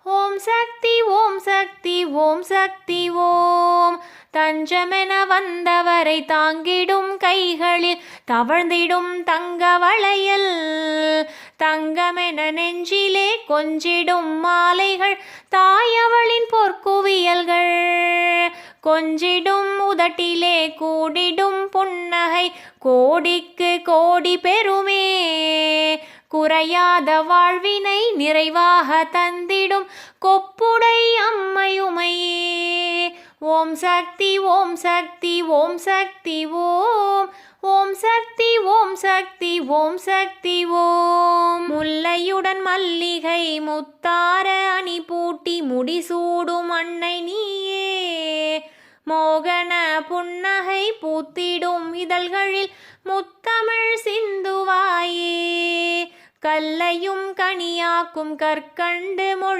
ஓம் சக்தி ஓம் சக்தி ஓம் சக்தி ஓம். தஞ்சமென வந்தவரை தாங்கிடும் கைகளில் தவழ்ந்திடும் தங்க வளையல், தங்கமென நெஞ்சிலே கொஞ்சிடும் மாலைகள், தாயவளின் பொற்குவியல்கள், கொஞ்சிடும் உதட்டிலே கூடிடும் புன்னகை, கோடிக்கு கோடி பெறுமே. குறையாத வாழ்வினை நிறைவாக தந்திடும் கொப்புடை அம்மையுமையே. ஓம் சக்தி ஓம் சக்தி ஓம் சக்தி ஓம். ஓம் சக்தி ஓம் சக்தி ஓம் சக்தி ஓம். முல்லையுடன் மல்லிகை முத்தார அணி பூட்டி முடிசூடும் அன்னை நீயே. மோகன புன்னகை பூத்திடும் இதழ்களில் முத்தமிழ் சிந்துவாயே. கல்லையும் கனியாக்கும் கற்கண்டு மொழி